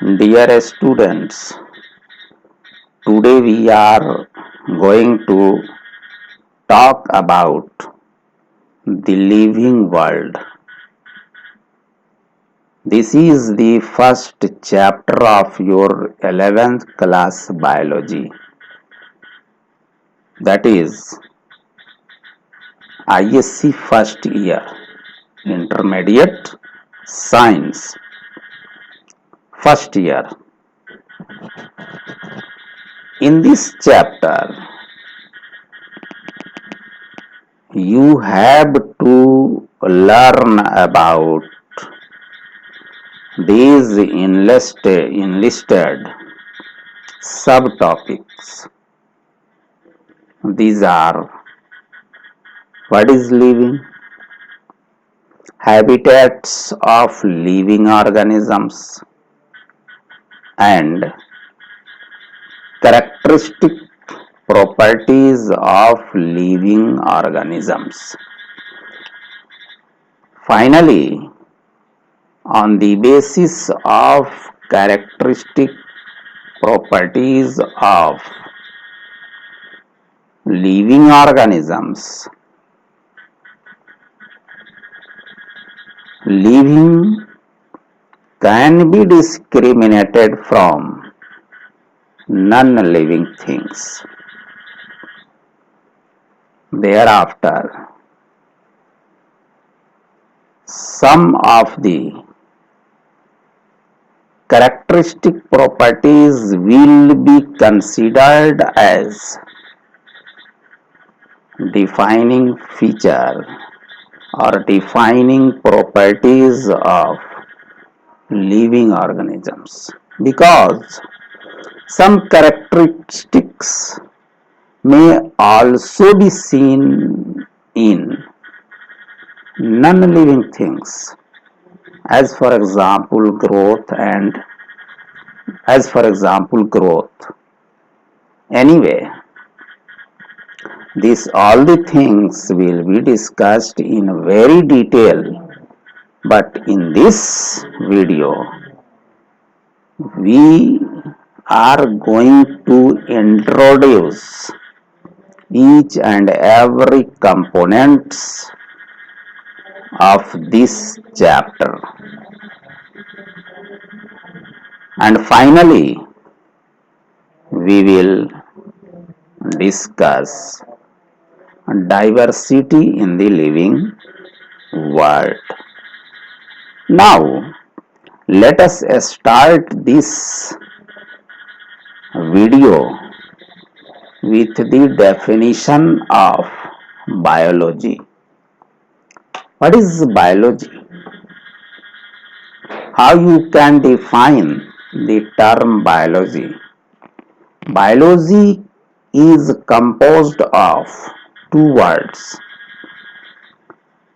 Dear students, today we are going to talk about the living world. This is the first chapter of your 11th class biology, that is ISC first year, intermediate science first year. In this chapter, you have to learn about these enlisted subtopics. These are: what is living, habitats of living organisms, and characteristic properties of living organisms. Finally, on the basis of characteristic properties of living organisms, living can be discriminated from non-living things. Thereafter, some of the characteristic properties will be considered as defining feature or defining properties of living organisms, because some characteristics may also be seen in non-living things, as for example growth. Anyway, these all the things will be discussed in very detail, but in this video we are going to introduce each and every components of this chapter, and finally we will discuss diversity in the living world. Now let us start this video with the definition of biology. What is biology? How you can define the term biology? Biology is composed of two words.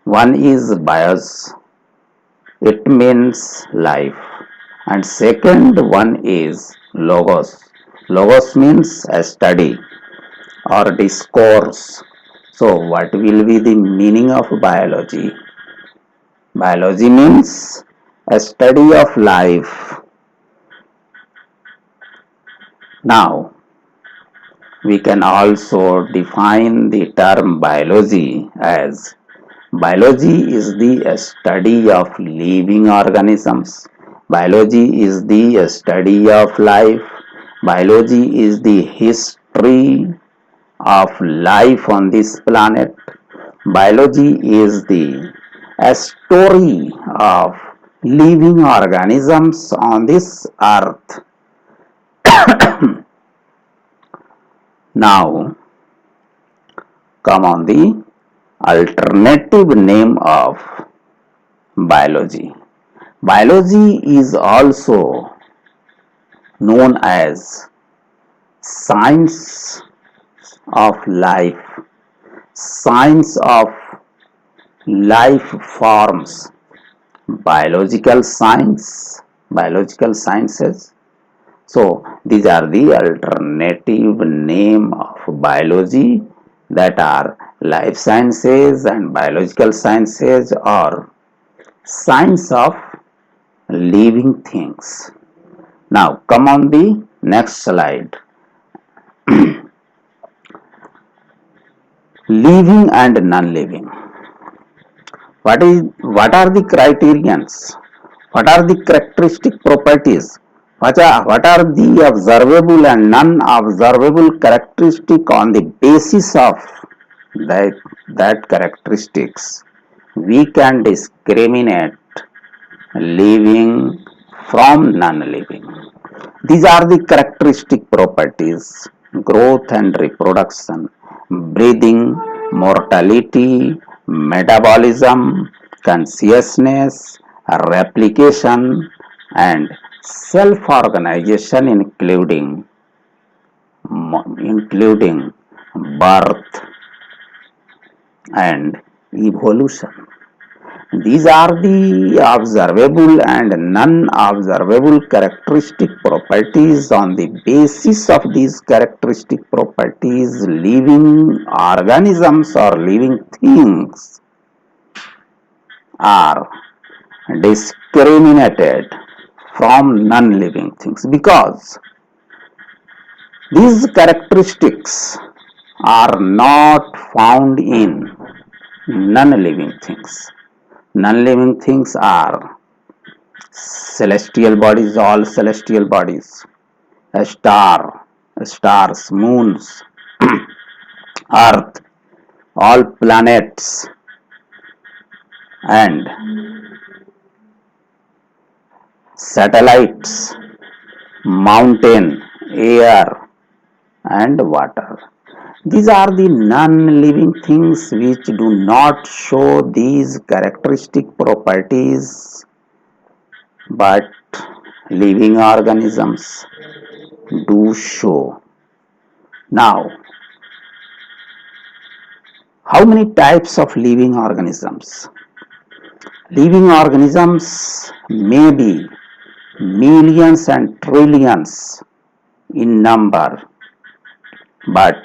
One is bios, it means life, and second one is logos. Logos means a study or discourse. So what will be the meaning of biology? Biology means a study of life. Now we can also define the term biology as: biology is the study of living organisms. Biology is the study of life. Biology is the history of life on this planet. Biology is the story of living organisms on this earth. Now come on the alternative name of biology. Biology is also known as science of life, science of life forms, biological sciences. So these are the alternative name of biology, that are life sciences and biological sciences, or science of living things. Now come on the next slide. Living and non-living. What are the criterions? What are the characteristic properties? What are the observable and non-observable characteristic on the basis of that, that characteristics? We can discriminate living from non-living. These are the characteristic properties: growth and reproduction, breathing, mortality, metabolism, consciousness, replication, and self-organization, including birth and evolution. These are the observable and non-observable characteristic properties. On the basis of these characteristic properties, living organisms or living things are discriminated from non-living things, because these characteristics are not found in non-living things. Non-living things are celestial bodies, all celestial bodies, a star, stars, moons, earth, all planets, and satellites, mountain, air, and water. These are the non-living things which do not show these characteristic properties, but living organisms do show. Now, how many types of living organisms? Living organisms may be millions and trillions in number, but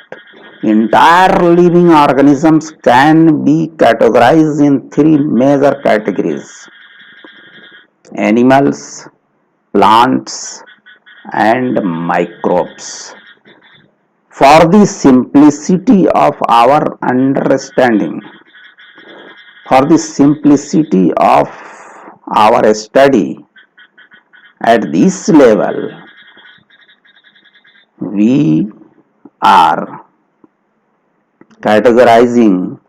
entire living organisms can be categorized in three major categories: animals, plants, and microbes. For the simplicity of our understanding, for the simplicity of our study, at this level, we are categorizing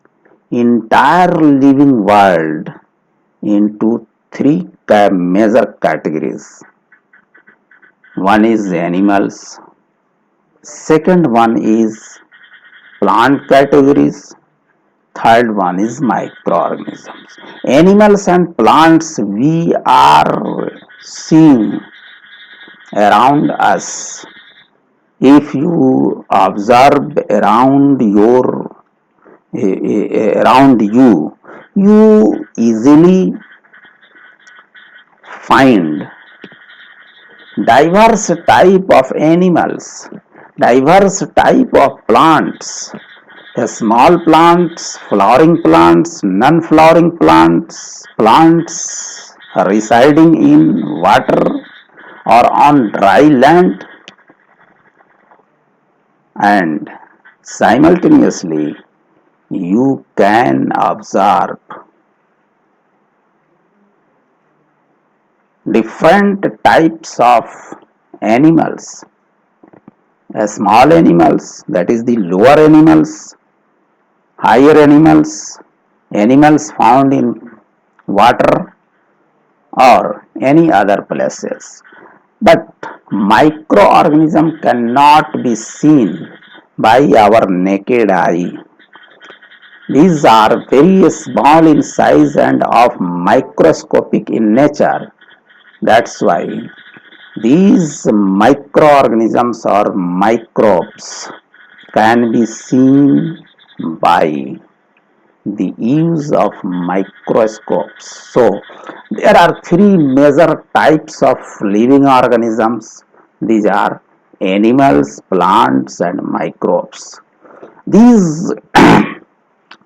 entire living world into three major categories. One is animals, second one is plant categories, third one is microorganisms. Animals and plants we are seeing around us. If you observe around you, you easily find diverse type of animals, diverse type of plants, small plants, flowering plants, non-flowering plants, plants residing in water or on dry land, and simultaneously you can observe different types of animals: small animals, that is the lower animals, higher animals, animals found in water or any other places. But microorganism cannot be seen by our naked eye. These are very small in size and of microscopic in nature. That's why these microorganisms or microbes can be seen by the use of microscopes. So, there are three major types of living organisms. These are animals, plants, and microbes. These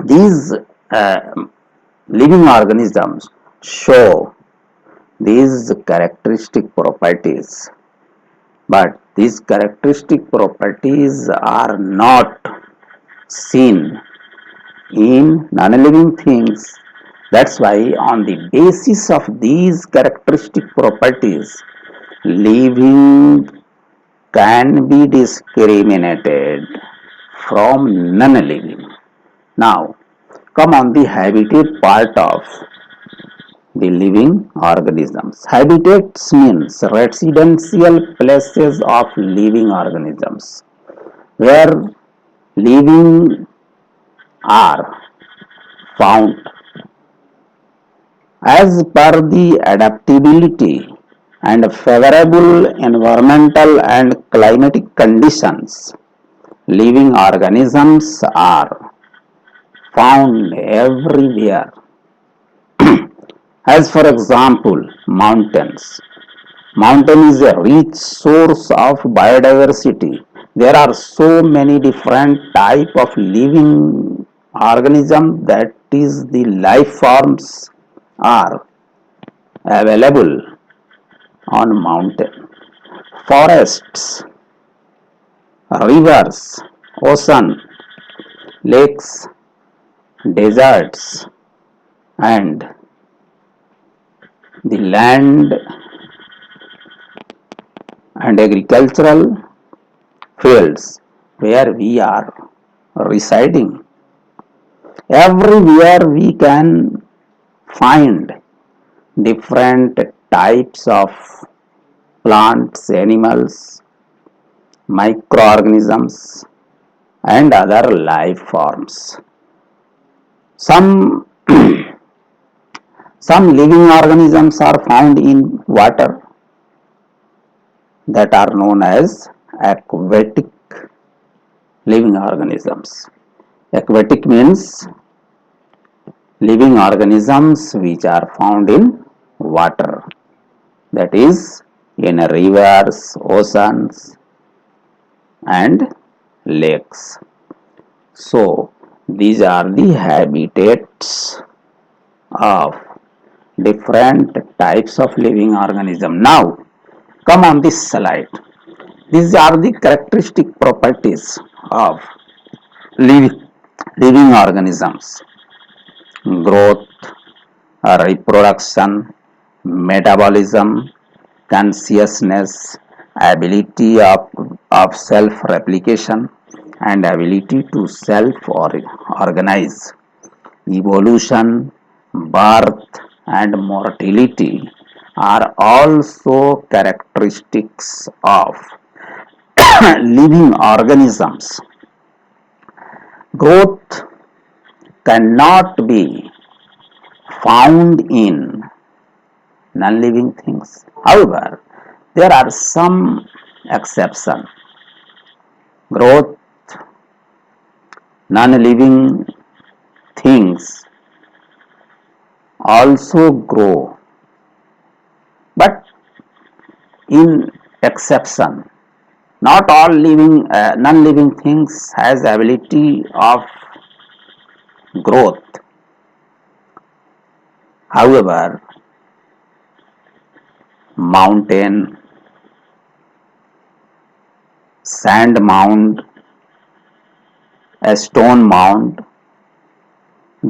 these uh, living organisms show these characteristic properties. But these characteristic properties are not seen in non-living things. That's why on the basis of these characteristic properties, living can be discriminated from non-living. Now, come on the habitat part of the living organisms. Habitats means residential places of living organisms where living are found as per the adaptability and favorable environmental and climatic conditions. Living organisms are found everywhere. As for example, mountains. Mountain is a rich source of biodiversity. There are so many different type of living organisms, that is the life forms are available on mountain. Forests, rivers, ocean, lakes, deserts, and the land and agricultural fields where we are residing. Everywhere we can find different types of plants, animals, microorganisms, and other life forms. Some some living organisms are found in water, that are known as aquatic living organisms. Aquatic means living organisms which are found in water, that is in rivers, oceans, and lakes. So, these are the habitats of different types of living organism. Now, come on this slide. These are the characteristic properties of living, living organisms: growth, reproduction, metabolism, consciousness, ability of self-replication, and ability to self-organize, evolution, birth, and mortality are also characteristics of living organisms. Growth cannot be found in non-living things. However, there are some exceptions. Growth, non-living things also grow, but in exception. Not all living, non-living things has ability of growth. However, mountain, sand mound, a stone mound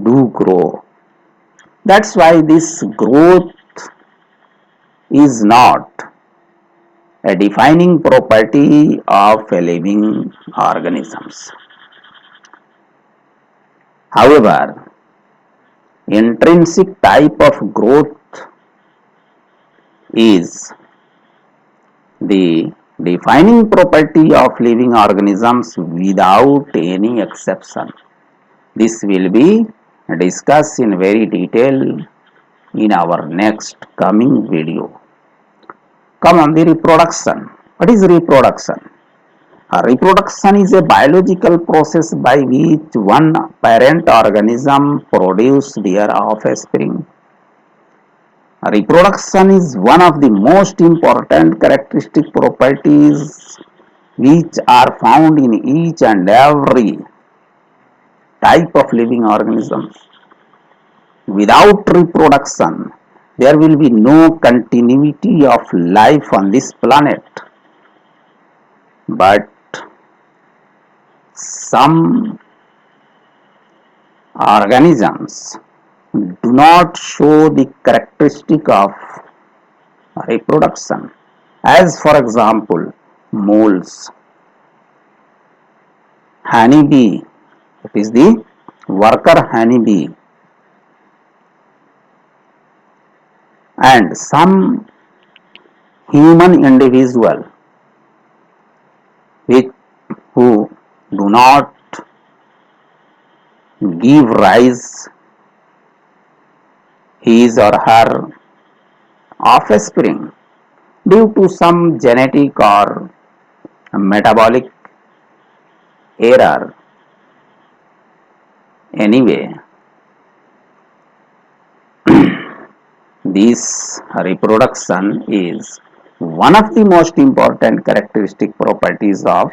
do grow. That's why this growth is not a defining property of living organisms. However, intrinsic type of growth is the defining property of living organisms without any exception. This will be discussed in very detail in our next coming video. Come on, the reproduction. What is reproduction? Reproduction is a biological process by which one parent organism produces their offspring. Reproduction is one of the most important characteristic properties which are found in each and every type of living organisms. Without reproduction, there will be no continuity of life on this planet. but some organisms do not show the characteristic of reproduction, as for example moles, honeybee, it is the worker honeybee, and some human individual which who do not give rise his or her offspring due to some genetic or metabolic error. Anyway, this reproduction is one of the most important characteristic properties of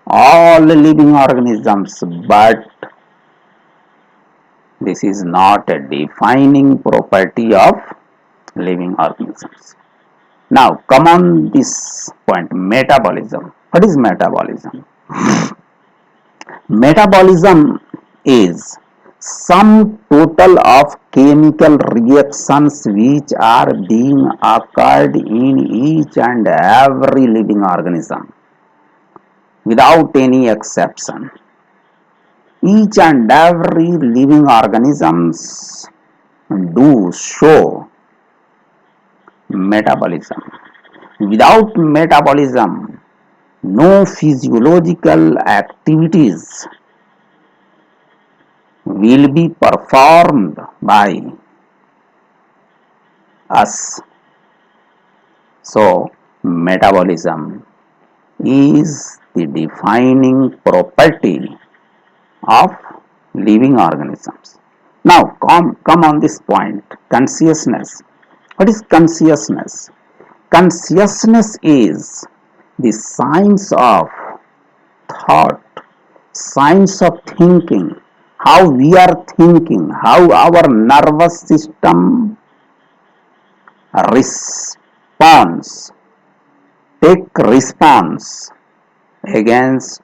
all living organisms, but this is not a defining property of living organisms. Now come on this point, metabolism. What is metabolism? Metabolism is some total of chemical reactions which are being occurred in each and every living organism without any exception. Each and every living organisms do show metabolism. Without metabolism, no physiological activities will be performed by us. So, metabolism is the defining property of living organisms. Now, come on this point, consciousness. What is consciousness? Consciousness is the science of thought, science of thinking, how we are thinking, how our nervous system responds, take response against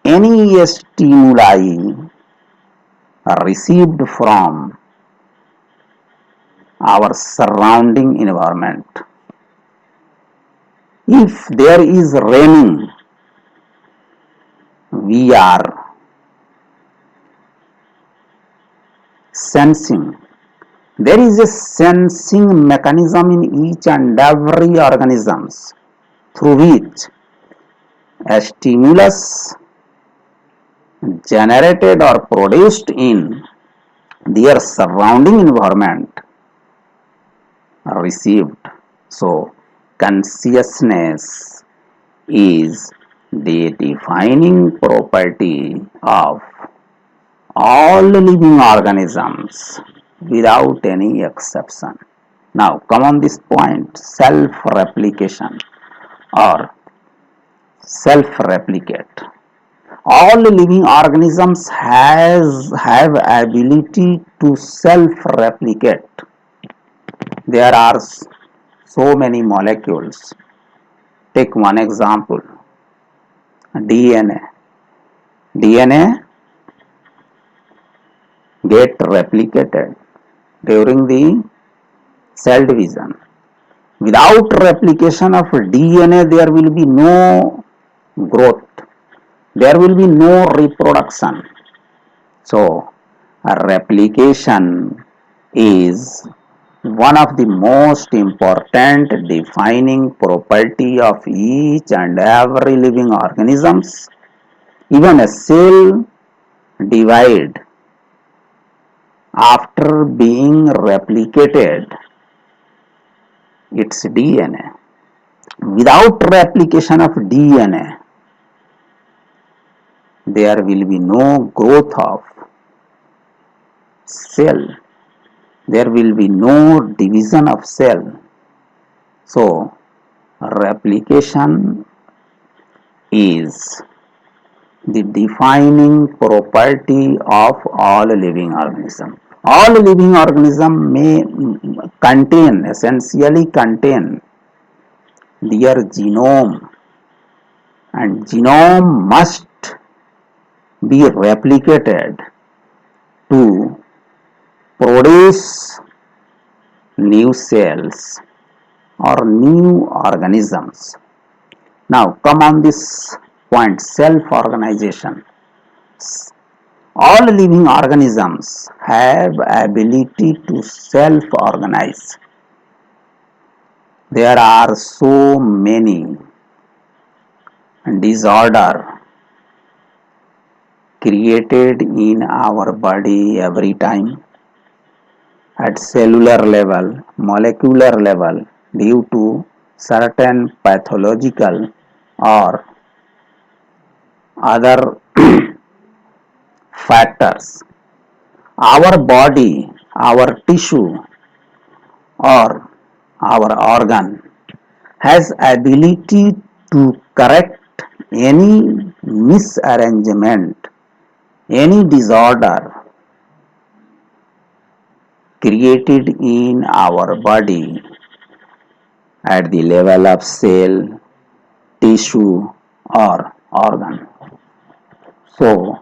any stimuli received from our surrounding environment. If there is raining, we are sensing. There is a sensing mechanism in each and every organisms through which a stimulus generated or produced in their surrounding environment received. So, consciousness is the defining property of all living organisms without any exception. Now, come on this point, self-replication or self-replicate. All living organisms have ability to self-replicate. There are so many molecules. Take one example, DNA. DNA get replicated during the cell division. Without replication of DNA, there will be no growth. There will be no reproduction. So, replication is one of the most important defining property of each and every living organisms. Even a cell divide after being replicated its DNA. Without replication of DNA, there will be no growth of cell. There will be no division of cell. So, replication is the defining property of all living organisms. All living organisms may essentially contain their genome and genome must be replicated to produce new cells or new organisms. Now come on this point, self-organization. All living organisms have ability to self-organize. There are so many disorder created in our body every time at cellular level, molecular level due to certain pathological or other factors. Our body, our tissue or our organ has ability to correct any misarrangement, any disorder created in our body at the level of cell, tissue or organ. So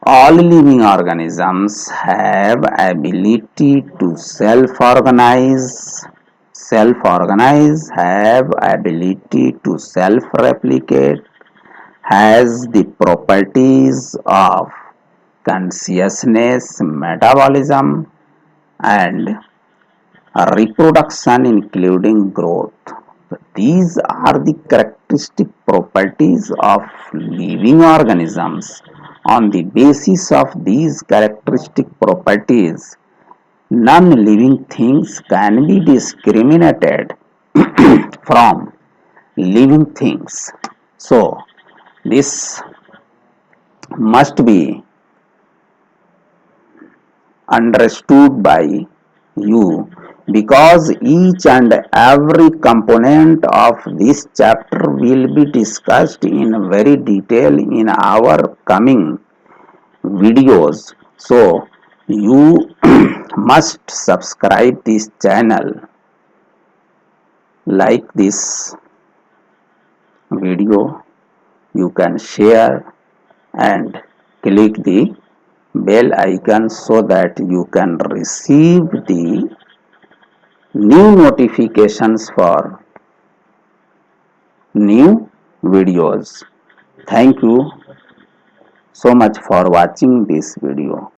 all living organisms have ability to self-organize, have ability to self-replicate, has the properties of consciousness, metabolism and reproduction including growth. These are the characteristic properties of living organisms. On the basis of these characteristic properties, non-living things can be discriminated from living things. So, this must be understood by you because each and every component of this chapter will be discussed in very detail in our coming videos. So you must subscribe this channel, like this video, you can share and click the bell icon so that you can receive the new notifications for new videos. Thank you so much for watching this video.